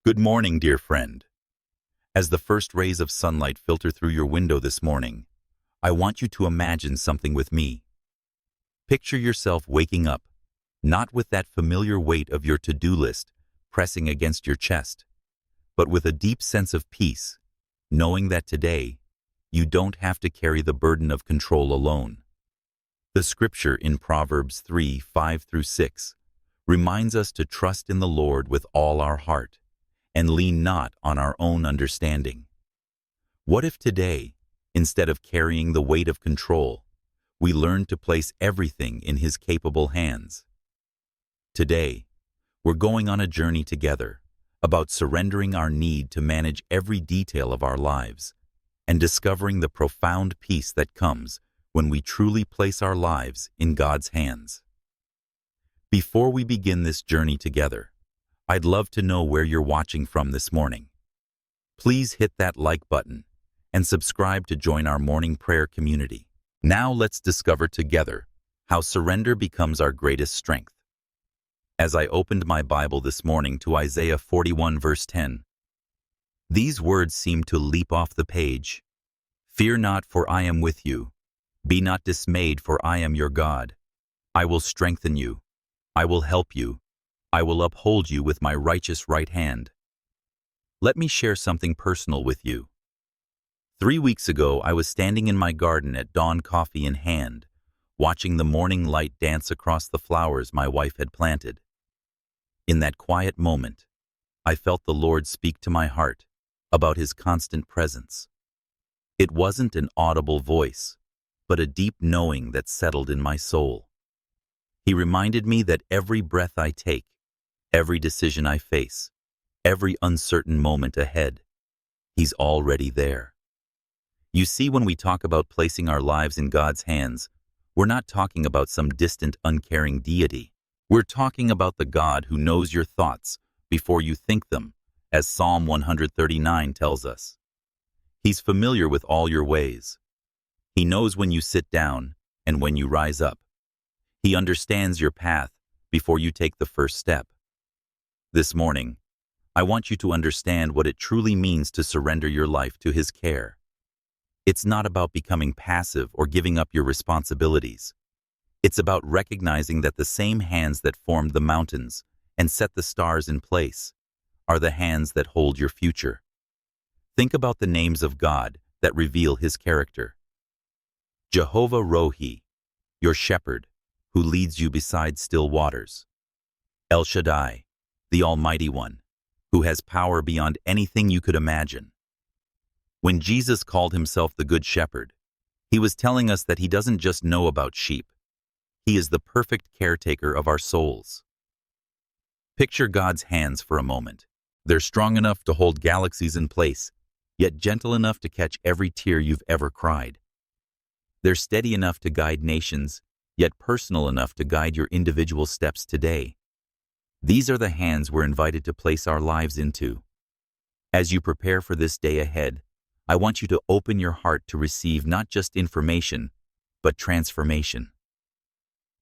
Good morning, dear friend. As the first rays of sunlight filter through your window this morning, I want you to imagine something with me. Picture yourself waking up, not with that familiar weight of your to-do list pressing against your chest, but with a deep sense of peace, knowing that today you don't have to carry the burden of control alone. The scripture in Proverbs 3:5-6 reminds us to trust in the Lord with all our heart and lean not on our own understanding. What if today, instead of carrying the weight of control, we learn to place everything in His capable hands? Today, we're going on a journey together about surrendering our need to manage every detail of our lives and discovering the profound peace that comes when we truly place our lives in God's hands. Before we begin this journey together, I'd love to know where you're watching from this morning. Please hit that like button and subscribe to join our morning prayer community. Now let's discover together how surrender becomes our greatest strength. As I opened my Bible this morning to Isaiah 41 verse 10, these words seem to leap off the page. Fear not, for I am with you. Be not dismayed, for I am your God. I will strengthen you. I will help you. I will uphold you with my righteous right hand. Let me share something personal with you. 3 weeks ago, I was standing in my garden at dawn, coffee in hand, watching the morning light dance across the flowers my wife had planted. In that quiet moment, I felt the Lord speak to my heart about His constant presence. It wasn't an audible voice, but a deep knowing that settled in my soul. He reminded me that every breath I take, every decision I face, every uncertain moment ahead, He's already there. You see, when we talk about placing our lives in God's hands, we're not talking about some distant, uncaring deity. We're talking about the God who knows your thoughts before you think them, as Psalm 139 tells us. He's familiar with all your ways. He knows when you sit down and when you rise up. He understands your path before you take the first step. This morning, I want you to understand what it truly means to surrender your life to His care. It's not about becoming passive or giving up your responsibilities. It's about recognizing that the same hands that formed the mountains and set the stars in place are the hands that hold your future. Think about the names of God that reveal His character. Jehovah Rohi, your shepherd, who leads you beside still waters. El Shaddai, the Almighty One, who has power beyond anything you could imagine. When Jesus called Himself the Good Shepherd, He was telling us that He doesn't just know about sheep. He is the perfect caretaker of our souls. Picture God's hands for a moment. They're strong enough to hold galaxies in place, yet gentle enough to catch every tear you've ever cried. They're steady enough to guide nations, yet personal enough to guide your individual steps today. These are the hands we're invited to place our lives into. As you prepare for this day ahead, I want you to open your heart to receive not just information, but transformation.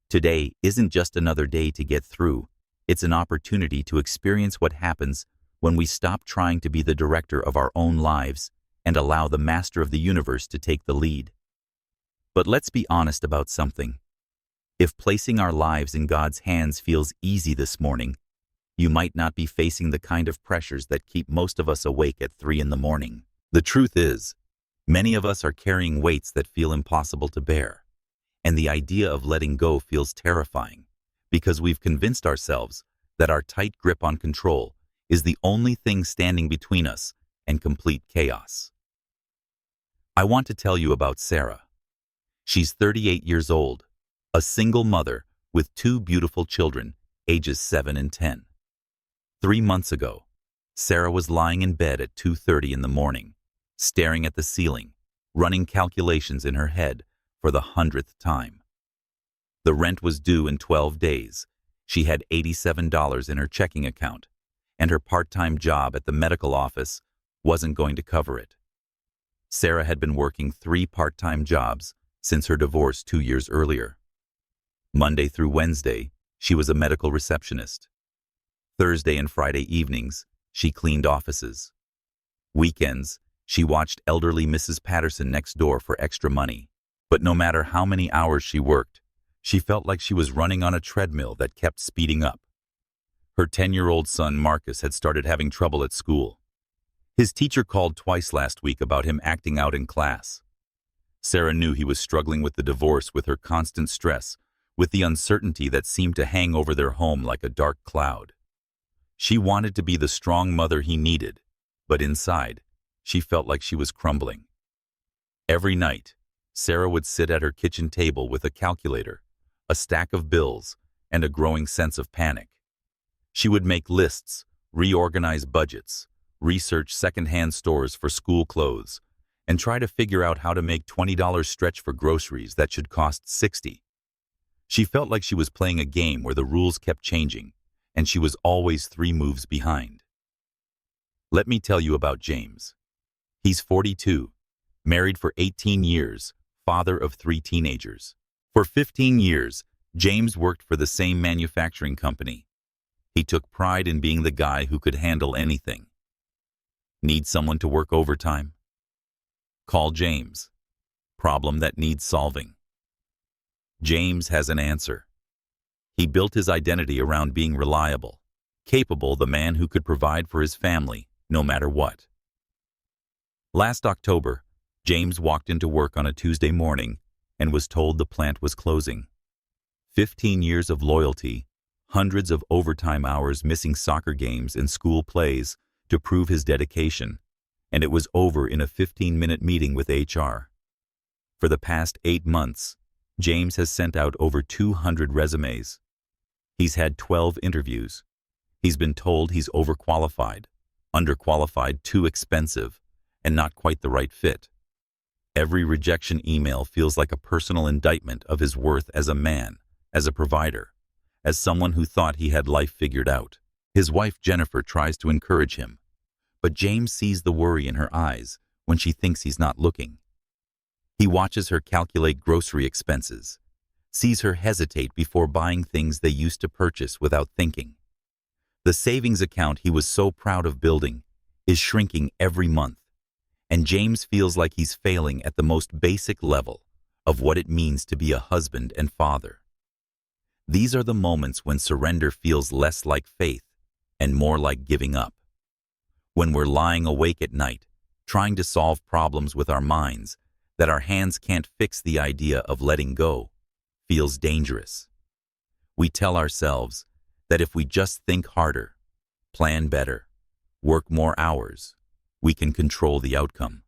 Today isn't just another day to get through. It's an opportunity to experience what happens when we stop trying to be the director of our own lives and allow the Master of the universe to take the lead. But let's be honest about something. If placing our lives in God's hands feels easy this morning, you might not be facing the kind of pressures that keep most of us awake at 3 in the morning. The truth is, many of us are carrying weights that feel impossible to bear, and the idea of letting go feels terrifying because we've convinced ourselves that our tight grip on control is the only thing standing between us and complete chaos. I want to tell you about Sarah. She's 38 years old, a single mother with 2 beautiful children, ages 7 and 10. 3 months ago, Sarah was lying in bed at 2:30 in the morning, staring at the ceiling, running calculations in her head for the 100th time. The rent was due in 12 days. She had $87 in her checking account, and her part-time job at the medical office wasn't going to cover it. Sarah had been working 3 part-time jobs since her divorce 2 years earlier. Monday through Wednesday, she was a medical receptionist. Thursday and Friday evenings, she cleaned offices. Weekends, she watched elderly Mrs. Patterson next door for extra money. But no matter how many hours she worked, she felt like she was running on a treadmill that kept speeding up. Her 10-year-old son, Marcus, had started having trouble at school. His teacher called twice last week about him acting out in class. Sarah knew he was struggling with the divorce, with her constant stress, with the uncertainty that seemed to hang over their home like a dark cloud. She wanted to be the strong mother he needed, but inside, she felt like she was crumbling. Every night, Sarah would sit at her kitchen table with a calculator, a stack of bills, and a growing sense of panic. She would make lists, reorganize budgets, research secondhand stores for school clothes, and try to figure out how to make $20 stretch for groceries that should cost $60. She felt like she was playing a game where the rules kept changing, and she was always 3 moves behind. Let me tell you about James. He's 42, married for 18 years, father of 3 teenagers. For 15 years, James worked for the same manufacturing company. He took pride in being the guy who could handle anything. Need someone to work overtime? Call James. Problem that needs solving. James has an answer. He built his identity around being reliable, capable, the man who could provide for his family no matter what. Last October, James walked into work on a Tuesday morning and was told the plant was closing. 15 years of loyalty, hundreds of overtime hours, missing soccer games and school plays to prove his dedication, and it was over in a 15-minute meeting with HR. For the past 8 months, James has sent out over 200 resumes. He's had 12 interviews. He's been told he's overqualified, underqualified, too expensive, and not quite the right fit. Every rejection email feels like a personal indictment of his worth as a man, as a provider, as someone who thought he had life figured out. His wife Jennifer tries to encourage him, but James sees the worry in her eyes when she thinks he's not looking. He watches her calculate grocery expenses, sees her hesitate before buying things they used to purchase without thinking. The savings account he was so proud of building is shrinking every month, and James feels like he's failing at the most basic level of what it means to be a husband and father. These are the moments when surrender feels less like faith and more like giving up. When we're lying awake at night, trying to solve problems with our minds that our hands can't fix, the idea of letting go feels dangerous. We tell ourselves that if we just think harder, plan better, work more hours, we can control the outcome.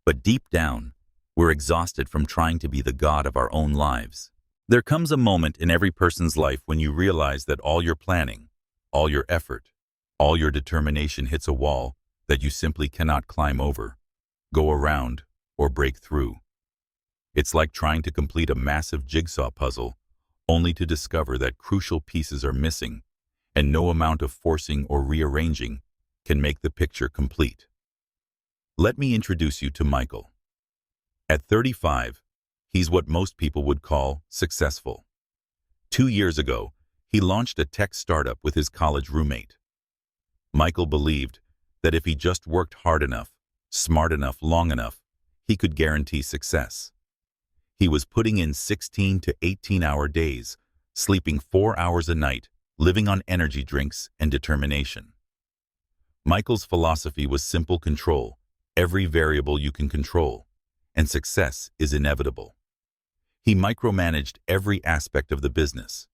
But deep down, we're exhausted from trying to be the god of our own lives. There comes a moment in every person's life when you realize that all your planning, all your effort, all your determination hits a wall that you simply cannot climb over, go around, or break through. It's like trying to complete a massive jigsaw puzzle, only to discover that crucial pieces are missing, and no amount of forcing or rearranging can make the picture complete. Let me introduce you to Michael. At 35, he's what most people would call successful. 2 years ago, he launched a tech startup with his college roommate. Michael believed that if he just worked hard enough, smart enough, long enough, he could guarantee success. He was putting in 16 to 18-hour days, sleeping 4 hours a night, living on energy drinks and determination. Michael's philosophy was simple: control every variable you can control, and success is inevitable. He micromanaged every aspect of the business.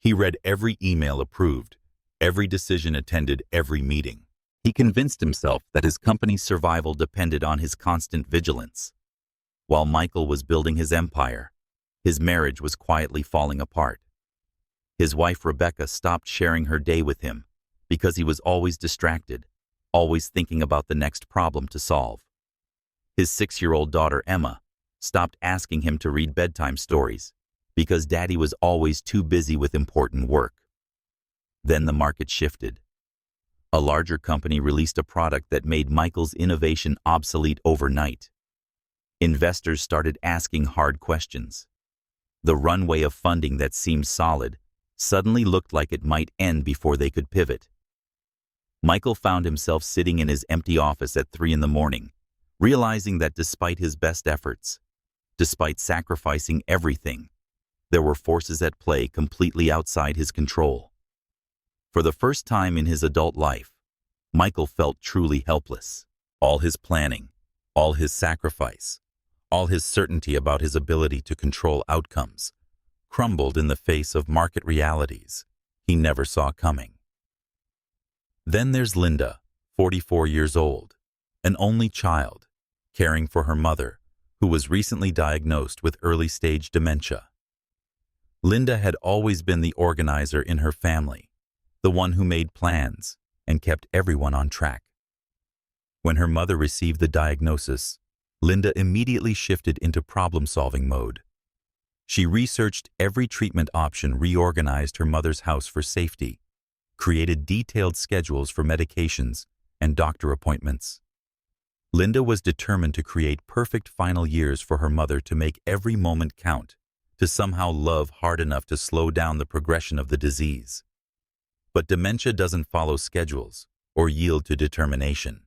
He read every email, approved every decision, attended every meeting. He convinced himself that his company's survival depended on his constant vigilance. While Michael was building his empire, his marriage was quietly falling apart. His wife Rebecca stopped sharing her day with him because he was always distracted, always thinking about the next problem to solve. His 6-year-old daughter Emma stopped asking him to read bedtime stories because Daddy was always too busy with important work. Then the market shifted. A larger company released a product that made Michael's innovation obsolete overnight. Investors started asking hard questions. The runway of funding that seemed solid suddenly looked like it might end before they could pivot. Michael found himself sitting in his empty office at 3 in the morning, realizing that despite his best efforts, despite sacrificing everything, there were forces at play completely outside his control. For the first time in his adult life, Michael felt truly helpless. All his planning, all his sacrifice, all his certainty about his ability to control outcomes crumbled in the face of market realities he never saw coming. Then there's Linda, 44 years old, an only child, caring for her mother, who was recently diagnosed with early-stage dementia. Linda had always been the organizer in her family, the one who made plans and kept everyone on track. When her mother received the diagnosis, Linda immediately shifted into problem-solving mode. She researched every treatment option, reorganized her mother's house for safety, created detailed schedules for medications and doctor appointments. Linda was determined to create perfect final years for her mother, to make every moment count, to somehow love hard enough to slow down the progression of the disease. But dementia doesn't follow schedules or yield to determination.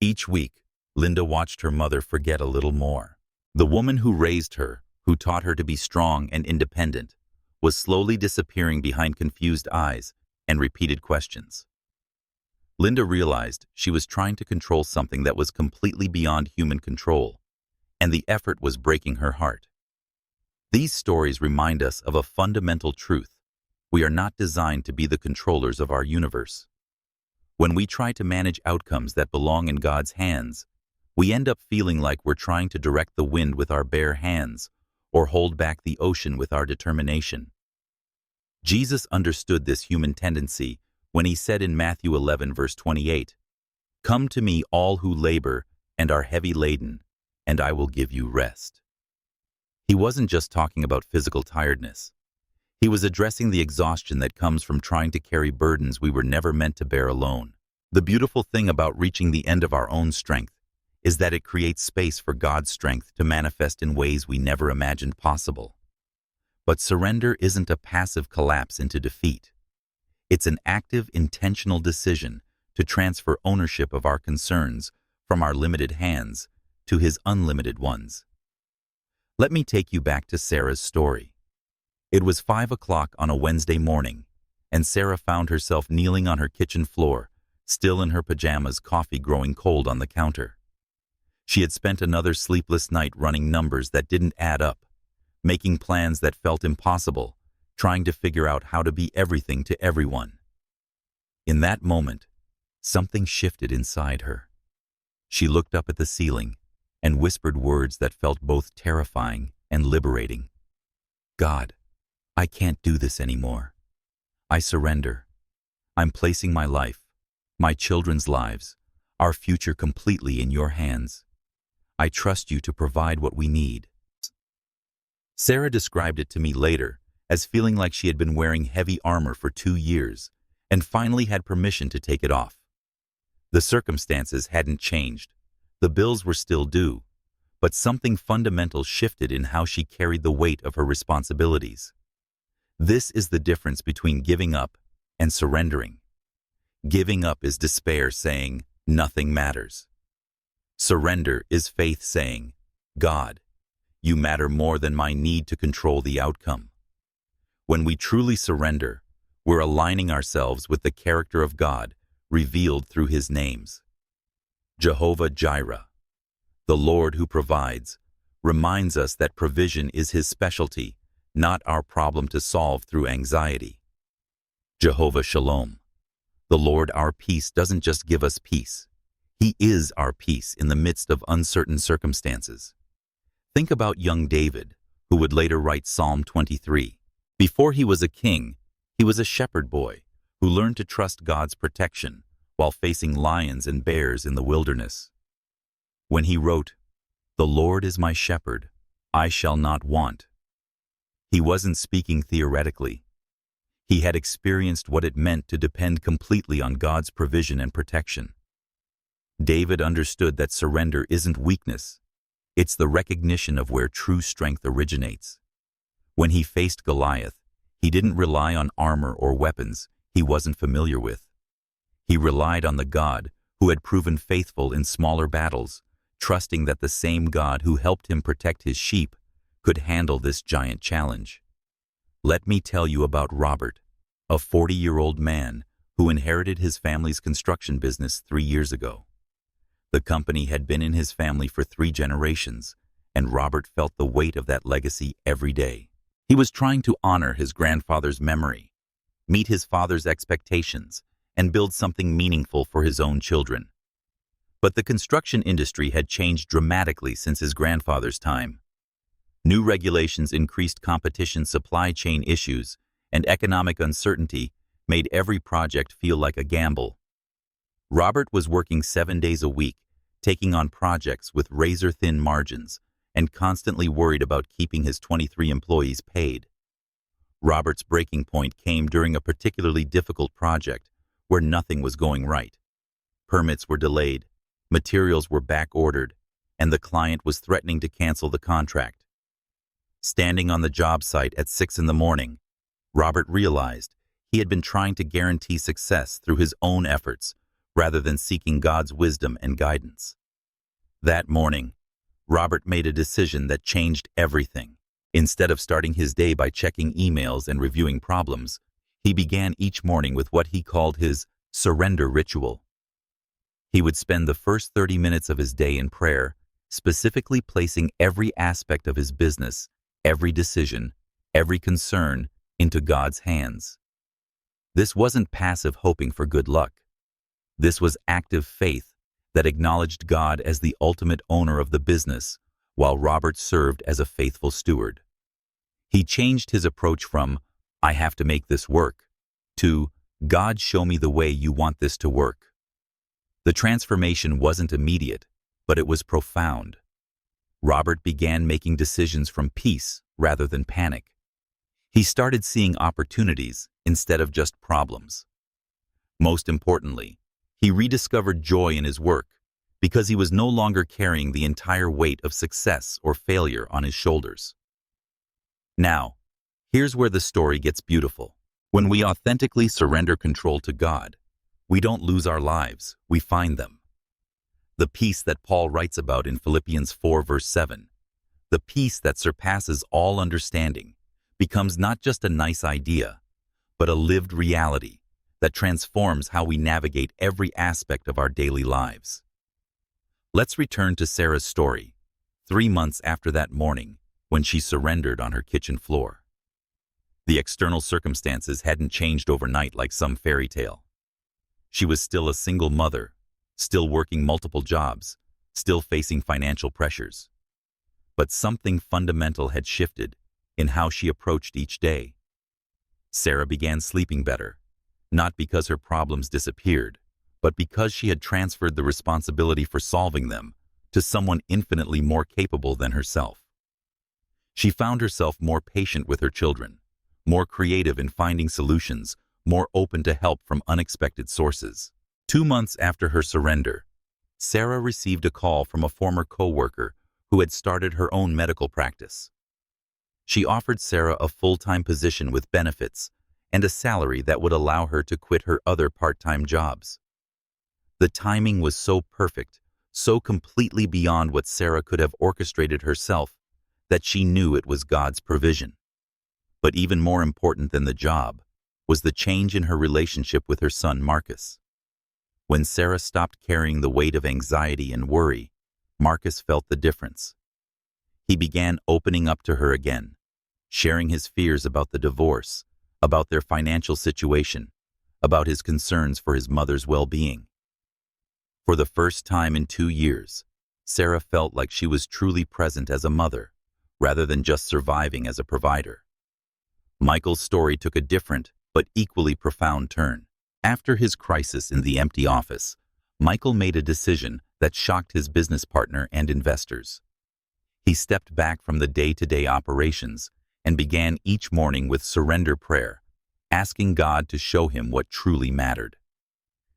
Each week, Linda watched her mother forget a little more. The woman who raised her, who taught her to be strong and independent, was slowly disappearing behind confused eyes and repeated questions. Linda realized she was trying to control something that was completely beyond human control, and the effort was breaking her heart. These stories remind us of a fundamental truth: we are not designed to be the controllers of our universe. When we try to manage outcomes that belong in God's hands, we end up feeling like we're trying to direct the wind with our bare hands or hold back the ocean with our determination. Jesus understood this human tendency when he said in Matthew 11, verse 28, "Come to me, all who labor and are heavy laden, and I will give you rest." He wasn't just talking about physical tiredness. He was addressing the exhaustion that comes from trying to carry burdens we were never meant to bear alone. The beautiful thing about reaching the end of our own strength is that it creates space for God's strength to manifest in ways we never imagined possible. But surrender isn't a passive collapse into defeat. It's an active, intentional decision to transfer ownership of our concerns from our limited hands to His unlimited ones. Let me take you back to Sarah's story. It was 5 o'clock on a Wednesday morning, and Sarah found herself kneeling on her kitchen floor, still in her pajamas, coffee growing cold on the counter. She had spent another sleepless night running numbers that didn't add up, making plans that felt impossible, trying to figure out how to be everything to everyone. In that moment, something shifted inside her. She looked up at the ceiling and whispered words that felt both terrifying and liberating. "God, I can't do this anymore. I surrender. I'm placing my life, my children's lives, our future completely in your hands. I trust you to provide what we need." Sarah described it to me later as feeling like she had been wearing heavy armor for 2 years and finally had permission to take it off. The circumstances hadn't changed. The bills were still due, but something fundamental shifted in how she carried the weight of her responsibilities. This is the difference between giving up and surrendering. Giving up is despair saying, "Nothing matters." Surrender is faith saying, "God, you matter more than my need to control the outcome." When we truly surrender, we're aligning ourselves with the character of God revealed through His names. Jehovah Jireh, the Lord who provides, reminds us that provision is His specialty, not our problem to solve through anxiety. Jehovah Shalom, the Lord our peace, doesn't just give us peace. He is our peace in the midst of uncertain circumstances. Think about young David, who would later write Psalm 23. Before he was a king, he was a shepherd boy who learned to trust God's protection while facing lions and bears in the wilderness. When he wrote, "The Lord is my shepherd, I shall not want," he wasn't speaking theoretically. He had experienced what it meant to depend completely on God's provision and protection. David understood that surrender isn't weakness. It's the recognition of where true strength originates. When he faced Goliath, he didn't rely on armor or weapons he wasn't familiar with. He relied on the God who had proven faithful in smaller battles, trusting that the same God who helped him protect his sheep could handle this giant challenge. Let me tell you about Robert, a 40-year-old man who inherited his family's construction business 3 years ago. The company had been in his family for 3 generations, and Robert felt the weight of that legacy every day. He was trying to honor his grandfather's memory, meet his father's expectations, and build something meaningful for his own children. But the construction industry had changed dramatically since his grandfather's time. New regulations, increased competition, supply chain issues, and economic uncertainty made every project feel like a gamble. Robert was working 7 days a week, taking on projects with razor-thin margins, and constantly worried about keeping his 23 employees paid. Robert's breaking point came during a particularly difficult project where nothing was going right. Permits were delayed, materials were back-ordered, and the client was threatening to cancel the contract. Standing on the job site at 6 in the morning, Robert realized he had been trying to guarantee success through his own efforts rather than seeking God's wisdom and guidance. That morning, Robert made a decision that changed everything. Instead of starting his day by checking emails and reviewing problems, he began each morning with what he called his surrender ritual. He would spend the first 30 minutes of his day in prayer, specifically placing every aspect of his business, every decision, every concern into God's hands. This wasn't passive hoping for good luck. This was active faith that acknowledged God as the ultimate owner of the business, while Robert served as a faithful steward. He changed his approach from, "I have to make this work," to, "God, show me the way you want this to work." The transformation wasn't immediate, but it was profound. Robert began making decisions from peace rather than panic. He started seeing opportunities instead of just problems. Most importantly, he rediscovered joy in his work because he was no longer carrying the entire weight of success or failure on his shoulders. Now, here's where the story gets beautiful. When we authentically surrender control to God, we don't lose our lives, we find them. The peace that Paul writes about in Philippians 4 verse 7, the peace that surpasses all understanding, becomes not just a nice idea, but a lived reality that transforms how we navigate every aspect of our daily lives. Let's return to Sarah's story, 3 months after that morning when she surrendered on her kitchen floor. The external circumstances hadn't changed overnight like some fairy tale. She was still a single mother, still working multiple jobs, still facing financial pressures. But something fundamental had shifted in how she approached each day. Sarah began sleeping better, not because her problems disappeared, but because she had transferred the responsibility for solving them to someone infinitely more capable than herself. She found herself more patient with her children, more creative in finding solutions, more open to help from unexpected sources. 2 months after her surrender, Sarah received a call from a former co-worker who had started her own medical practice. She offered Sarah a full-time position with benefits and a salary that would allow her to quit her other part-time jobs. The timing was so perfect, so completely beyond what Sarah could have orchestrated herself, that she knew it was God's provision. But even more important than the job was the change in her relationship with her son Marcus. When Sarah stopped carrying the weight of anxiety and worry, Marcus felt the difference. He began opening up to her again, sharing his fears about the divorce, about their financial situation, about his concerns for his mother's well-being. For the first time in 2 years, Sarah felt like she was truly present as a mother, rather than just surviving as a provider. Michael's story took a different, but equally profound turn. After his crisis in the empty office, Michael made a decision that shocked his business partner and investors. He stepped back from the day-to-day operations and began each morning with surrender prayer, asking God to show him what truly mattered.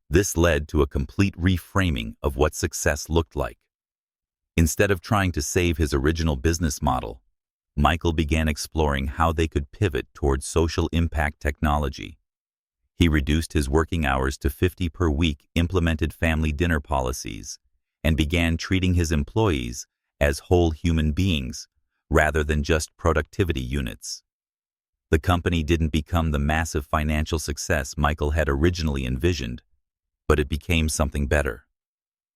This led to a complete reframing of what success looked like. Instead of trying to save his original business model, Michael began exploring how they could pivot towards social impact technology. He reduced his working hours to 50 per week, implemented family dinner policies, and began treating his employees as whole human beings rather than just productivity units. The company didn't become the massive financial success Michael had originally envisioned, but it became something better.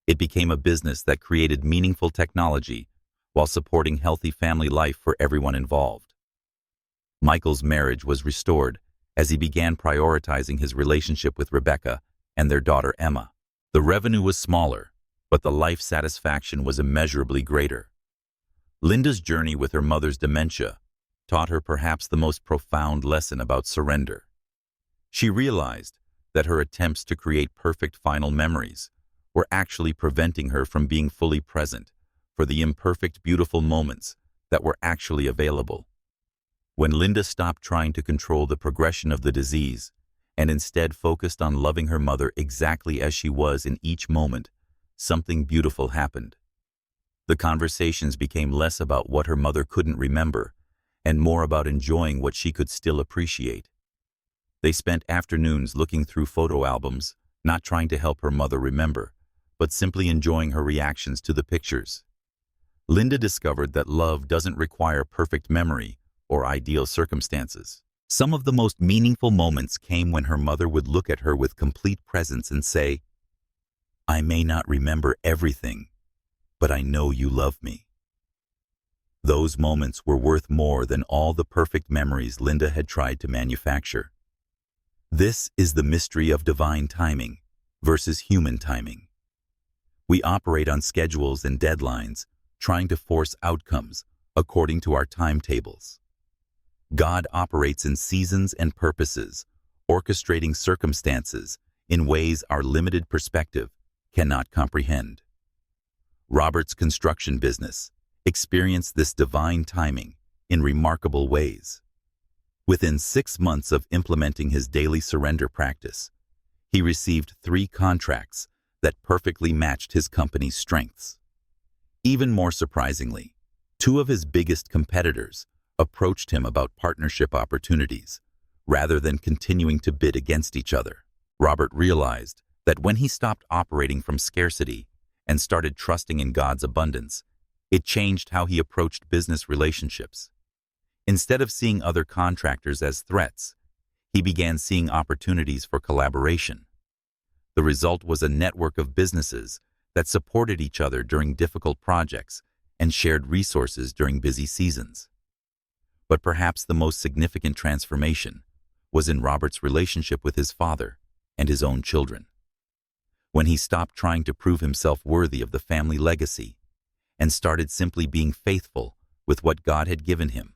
It became a business that created meaningful technology while supporting healthy family life for everyone involved. Michael's marriage was restored as he began prioritizing his relationship with Rebecca and their daughter Emma. The revenue was smaller, but the life satisfaction was immeasurably greater. Linda's journey with her mother's dementia taught her perhaps the most profound lesson about surrender. She realized that her attempts to create perfect final memories were actually preventing her from being fully present for the imperfect, beautiful moments that were actually available. When Linda stopped trying to control the progression of the disease and instead focused on loving her mother exactly as she was in each moment, something beautiful happened. The conversations became less about what her mother couldn't remember and more about enjoying what she could still appreciate. They spent afternoons looking through photo albums, not trying to help her mother remember, but simply enjoying her reactions to the pictures. Linda discovered that love doesn't require perfect memory or ideal circumstances. Some of the most meaningful moments came when her mother would look at her with complete presence and say, "I may not remember everything, but I know you love me." Those moments were worth more than all the perfect memories Linda had tried to manufacture. This is the mystery of divine timing versus human timing. We operate on schedules and deadlines, trying to force outcomes according to our timetables. God operates in seasons and purposes, orchestrating circumstances in ways our limited perspective cannot comprehend. Robert's construction business experienced this divine timing in remarkable ways. Within 6 months of implementing his daily surrender practice, he received 3 contracts that perfectly matched his company's strengths. Even more surprisingly, 2 of his biggest competitors approached him about partnership opportunities rather than continuing to bid against each other. Robert realized that when he stopped operating from scarcity and started trusting in God's abundance, it changed how he approached business relationships. Instead of seeing other contractors as threats, he began seeing opportunities for collaboration. The result was a network of businesses that supported each other during difficult projects and shared resources during busy seasons. But perhaps the most significant transformation was in Robert's relationship with his father and his own children. When he stopped trying to prove himself worthy of the family legacy and started simply being faithful with what God had given him,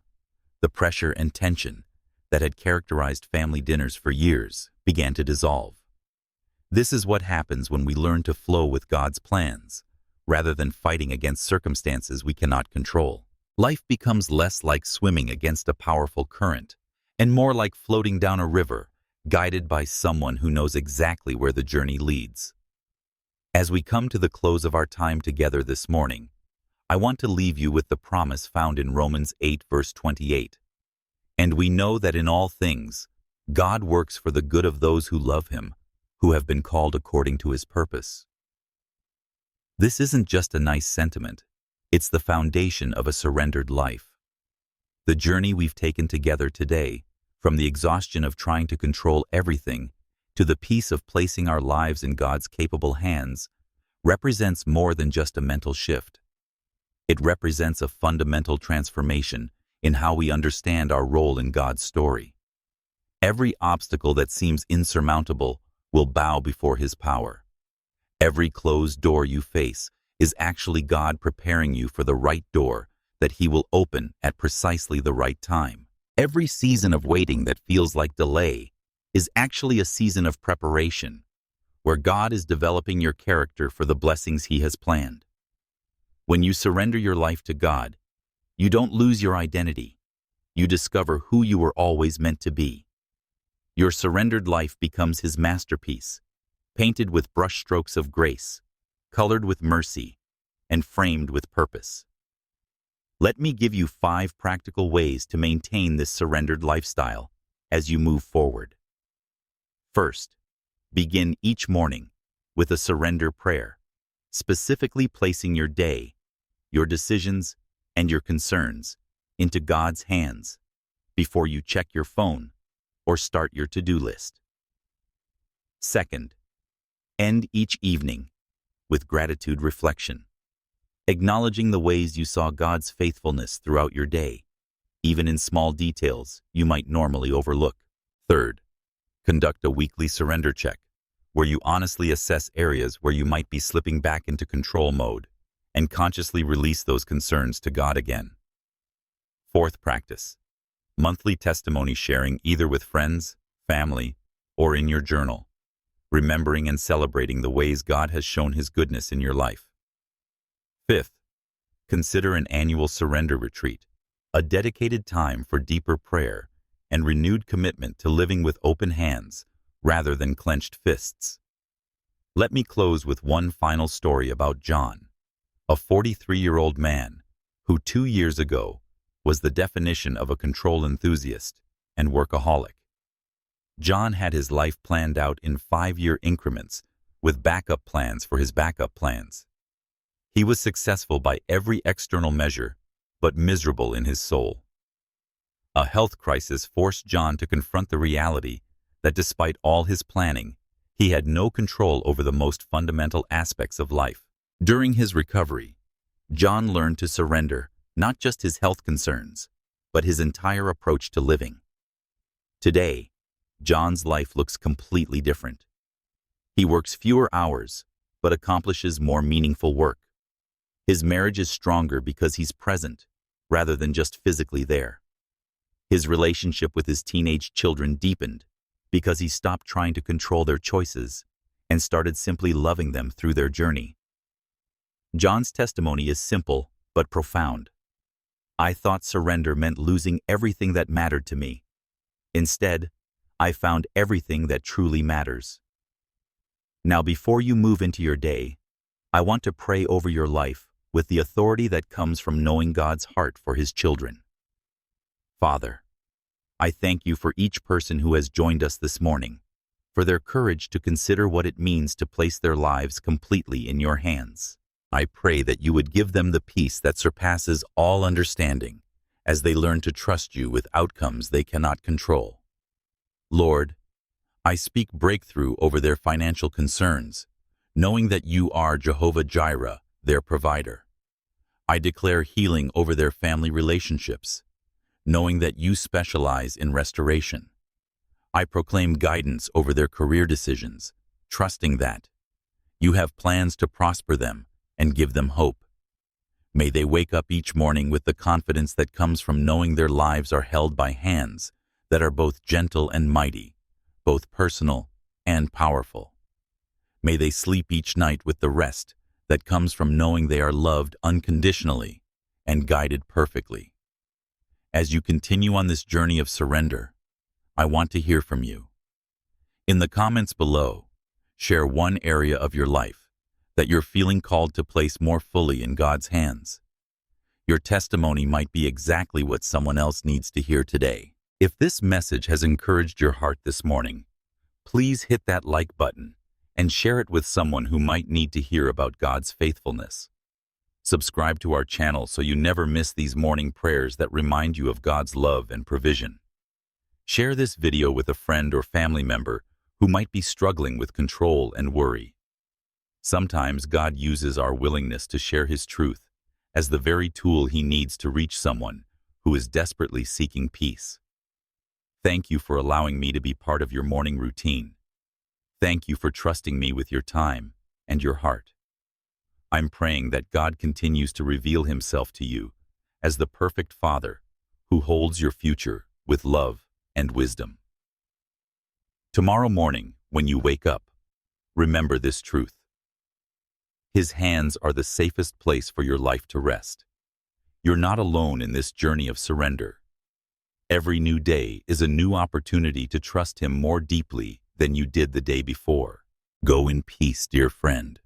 the pressure and tension that had characterized family dinners for years began to dissolve. This is what happens when we learn to flow with God's plans, rather than fighting against circumstances we cannot control. Life becomes less like swimming against a powerful current and more like floating down a river, guided by someone who knows exactly where the journey leads. As we come to the close of our time together this morning, I want to leave you with the promise found in Romans 8 verse 28. "And we know that in all things, God works for the good of those who love Him, who have been called according to His purpose." This isn't just a nice sentiment, it's the foundation of a surrendered life. The journey we've taken together today, from the exhaustion of trying to control everything to the peace of placing our lives in God's capable hands, represents more than just a mental shift. It represents a fundamental transformation in how we understand our role in God's story. Every obstacle that seems insurmountable will bow before His power. Every closed door you face is actually God preparing you for the right door that He will open at precisely the right time. Every season of waiting that feels like delay is actually a season of preparation, where God is developing your character for the blessings He has planned. When you surrender your life to God, you don't lose your identity. You discover who you were always meant to be. Your surrendered life becomes His masterpiece, painted with brushstrokes of grace, colored with mercy, and framed with purpose. Let me give you 5 practical ways to maintain this surrendered lifestyle as you move forward. First, begin each morning with a surrender prayer, specifically placing your day, your decisions, and your concerns into God's hands before you check your phone or start your to-do list. Second, end each evening with gratitude reflection, acknowledging the ways you saw God's faithfulness throughout your day, even in small details you might normally overlook. Third, conduct a weekly surrender check, where you honestly assess areas where you might be slipping back into control mode and consciously release those concerns to God again. Fourth practice, monthly testimony sharing either with friends, family, or in your journal, remembering and celebrating the ways God has shown His goodness in your life. Fifth, consider an annual surrender retreat, a dedicated time for deeper prayer and renewed commitment to living with open hands rather than clenched fists. Let me close with one final story about John, a 43-year-old man who 2 years ago was the definition of a control enthusiast and workaholic. John had his life planned out in 5-year increments with backup plans for his backup plans. He was successful by every external measure, but miserable in his soul. A health crisis forced John to confront the reality that despite all his planning, he had no control over the most fundamental aspects of life. During his recovery, John learned to surrender not just his health concerns, but his entire approach to living. Today, John's life looks completely different. He works fewer hours, but accomplishes more meaningful work. His marriage is stronger because he's present, rather than just physically there. His relationship with his teenage children deepened because he stopped trying to control their choices and started simply loving them through their journey. John's testimony is simple but profound. I thought surrender meant losing everything that mattered to me. Instead, I found everything that truly matters. Now, before you move into your day, I want to pray over your life with the authority that comes from knowing God's heart for His children. Father, I thank you for each person who has joined us this morning, for their courage to consider what it means to place their lives completely in your hands. I pray that you would give them the peace that surpasses all understanding as they learn to trust you with outcomes they cannot control. Lord, I speak breakthrough over their financial concerns, knowing that you are Jehovah Jireh, their provider. I declare healing over their family relationships, knowing that you specialize in restoration. I proclaim guidance over their career decisions, trusting that you have plans to prosper them and give them hope. May they wake up each morning with the confidence that comes from knowing their lives are held by hands that are both gentle and mighty, both personal and powerful. May they sleep each night with the rest that comes from knowing they are loved unconditionally and guided perfectly. As you continue on this journey of surrender, I want to hear from you. In the comments below, share one area of your life that you're feeling called to place more fully in God's hands. Your testimony might be exactly what someone else needs to hear today. If this message has encouraged your heart this morning, please hit that like button and share it with someone who might need to hear about God's faithfulness. Subscribe to our channel so you never miss these morning prayers that remind you of God's love and provision. Share this video with a friend or family member who might be struggling with control and worry. Sometimes God uses our willingness to share His truth as the very tool He needs to reach someone who is desperately seeking peace. Thank you for allowing me to be part of your morning routine. Thank you for trusting me with your time and your heart. I'm praying that God continues to reveal Himself to you as the perfect Father who holds your future with love and wisdom. Tomorrow morning, when you wake up, remember this truth. His hands are the safest place for your life to rest. You're not alone in this journey of surrender. Every new day is a new opportunity to trust Him more deeply than you did the day before. Go in peace, dear friend,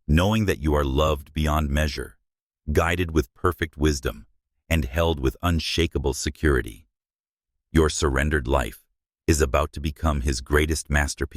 knowing that you are loved beyond measure, guided with perfect wisdom, and held with unshakable security. Your surrendered life is about to become His greatest masterpiece.